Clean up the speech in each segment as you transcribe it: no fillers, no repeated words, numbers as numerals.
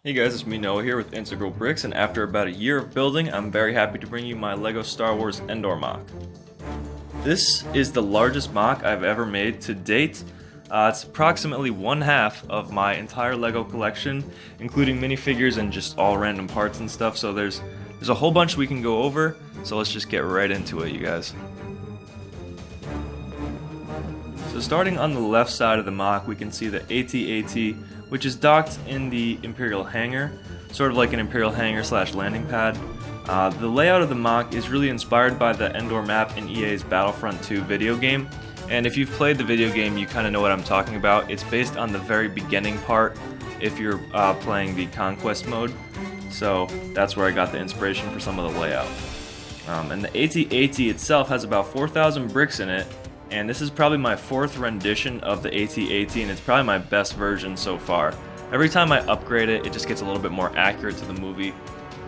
Hey guys, it's me Noah here with Integral Bricks, and after about a year of building, I'm very happy to bring you my LEGO Star Wars Endor MOC. This is the largest MOC I've ever made to date. It's approximately one half of my entire LEGO collection, including minifigures and just all random parts and stuff, so there's a whole bunch we can go over, so let's just get right into it, you guys. So starting on the left side of the MOC, we can see the AT-AT, which is docked in the Imperial hangar, sort of like an Imperial hangar slash landing pad. The layout of the MOC is really inspired by the Endor map in EA's Battlefront 2 video game, and if you've played the video game, you kind of know what I'm talking about. It's based on the very beginning part if you're playing the Conquest mode, so that's where I got the inspiration for some of the layout. And the AT-AT itself has about 4,000 bricks in it, and this is probably my fourth rendition of the AT-AT, and it's probably my best version so far. Every time I upgrade it, it just gets a little bit more accurate to the movie,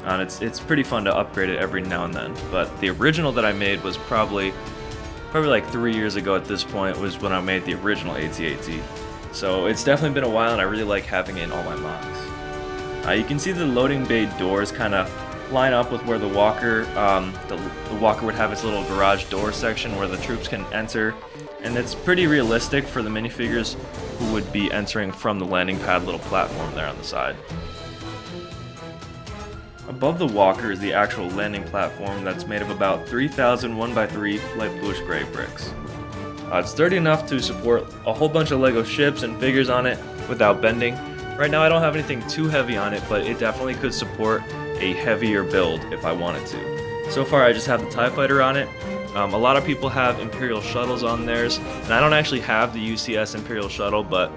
and it's pretty fun to upgrade it every now and then. But the original that I made was probably like 3 years ago at this point, was when I made the original AT-AT. So it's definitely been a while, and I really like having it in all my MOCs. You can see the loading bay doors kind of line up with where the walker would have its little garage door section where the troops can enter, and it's pretty realistic for the minifigures who would be entering from the landing pad little platform there on the side. Above the walker is the actual landing platform that's made of about 3,000 1x3 light bluish gray bricks. It's sturdy enough to support a whole bunch of LEGO ships and figures on it without bending. Right now I don't have anything too heavy on it, but it definitely could support a heavier build if I wanted to. So far I just have the TIE Fighter on it. A lot of people have Imperial shuttles on theirs, and I don't actually have the UCS Imperial shuttle, but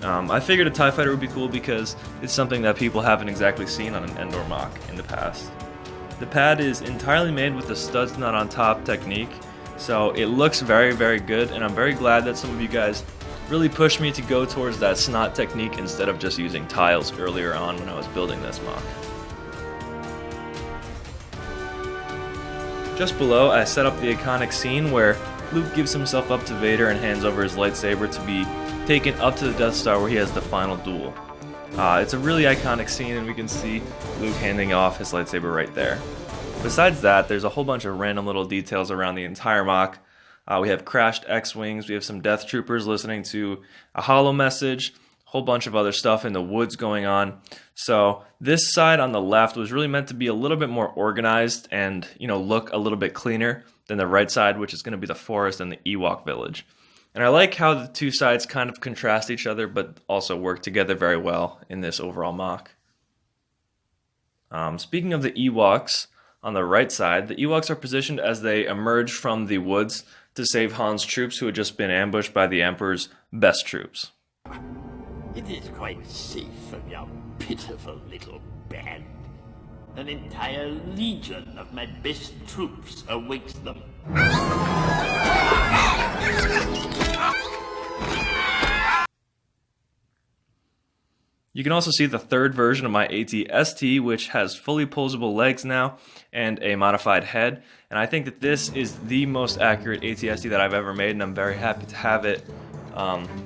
I figured a TIE Fighter would be cool because it's something that people haven't exactly seen on an Endor MOC in the past. The pad is entirely made with the studs not on top technique, so it looks very, very good, and I'm very glad that some of you guys really pushed me to go towards that snot technique instead of just using tiles earlier on when I was building this MOC. Just below, I set up the iconic scene where Luke gives himself up to Vader and hands over his lightsaber to be taken up to the Death Star where he has the final duel. It's a really iconic scene, and we can see Luke handing off his lightsaber right there. Besides that, there's a whole bunch of random little details around the entire MOC. We have crashed X-Wings, we have some deathtroopers listening to a holo message, whole bunch of other stuff in the woods going on. So this side on the left was really meant to be a little bit more organized and, look a little bit cleaner than the right side, which is going to be the forest and the Ewok village. And I like how the two sides kind of contrast each other, but also work together very well in this overall MOC. Speaking of the Ewoks, on the right side, the Ewoks are positioned as they emerge from the woods to save Han's troops who had just been ambushed by the Emperor's best troops. It is quite safe from your pitiful little band. An entire legion of my best troops awaits them. You can also see the third version of my AT-ST, which has fully posable legs now and a modified head, and I think that this is the most accurate AT-ST that I've ever made, and I'm very happy to have it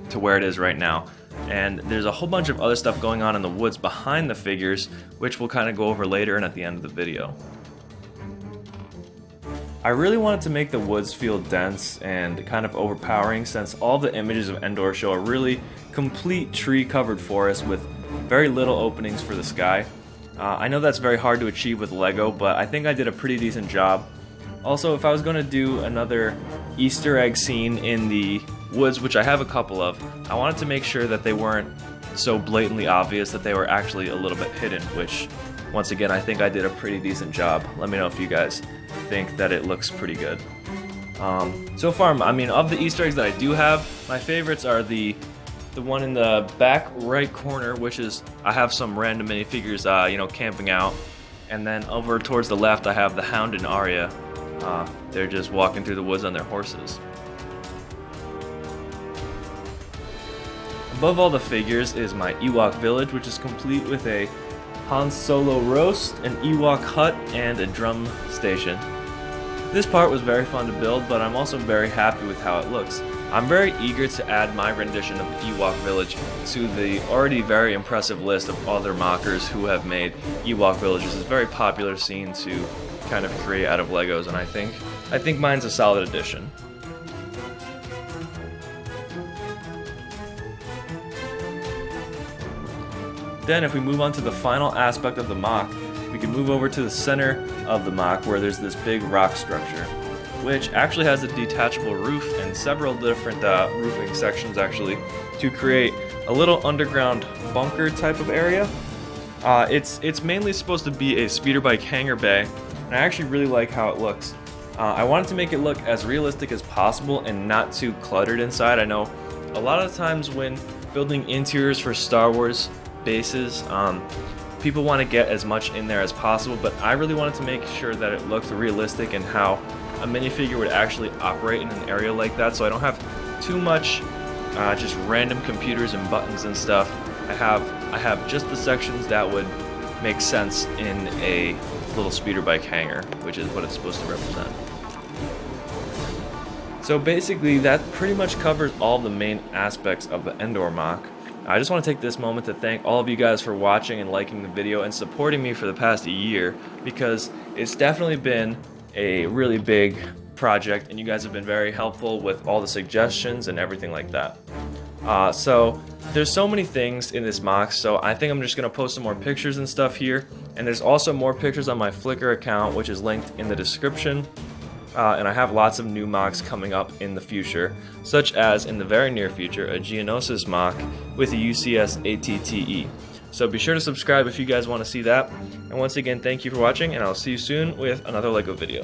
to where it is right now. And there's a whole bunch of other stuff going on in the woods behind the figures, which we'll kind of go over later and at the end of the video. I really wanted to make the woods feel dense and kind of overpowering, since all the images of Endor show a really complete tree-covered forest with very little openings for the sky. I know that's very hard to achieve with LEGO, but I think I did a pretty decent job. Also, if I was going to do another Easter egg scene in the woods, which I have a couple of, I wanted to make sure that they weren't so blatantly obvious, that they were actually a little bit hidden, which, once again, I think I did a pretty decent job. Let me know if you guys think that it looks pretty good. So far, of the Easter eggs that I do have, my favorites are the one in the back right corner, which is, I have some random minifigures, camping out, and then over towards the left, I have the Hound and Arya. They're just walking through the woods on their horses. Above all the figures is my Ewok village, which is complete with a Han Solo roast, an Ewok hut, and a drum station. This part was very fun to build, but I'm also very happy with how it looks. I'm very eager to add my rendition of the Ewok village to the already very impressive list of other mockers who have made Ewok villages. It's a very popular scene to kind of create out of Legos, and I think mine's a solid addition. Then if we move on to the final aspect of the MOC, we can move over to the center of the MOC where there's this big rock structure, which actually has a detachable roof and several different roofing sections actually to create a little underground bunker type of area. It's mainly supposed to be a speeder bike hangar bay, and I actually really like how it looks. I wanted to make it look as realistic as possible and not too cluttered inside. I know a lot of times when building interiors for Star Wars bases, people want to get as much in there as possible, but I really wanted to make sure that it looked realistic and how a minifigure would actually operate in an area like that, so I don't have too much just random computers and buttons and stuff. I have just the sections that would make sense in a little speeder bike hangar, which is what it's supposed to represent. So basically that pretty much covers all the main aspects of the Endor MOC. I just want to take this moment to thank all of you guys for watching and liking the video and supporting me for the past year, because it's definitely been a really big project and you guys have been very helpful with all the suggestions and everything like that. So there's so many things in this MOC, so I think I'm just going to post some more pictures and stuff here, and there's also more pictures on my Flickr account, which is linked in the description. And I have lots of new MOCs coming up in the future, such as in the very near future a Geonosis MOC with a UCS AT-STs. So be sure to subscribe if you guys want to see that. And once again, thank you for watching, and I'll see you soon with another LEGO video.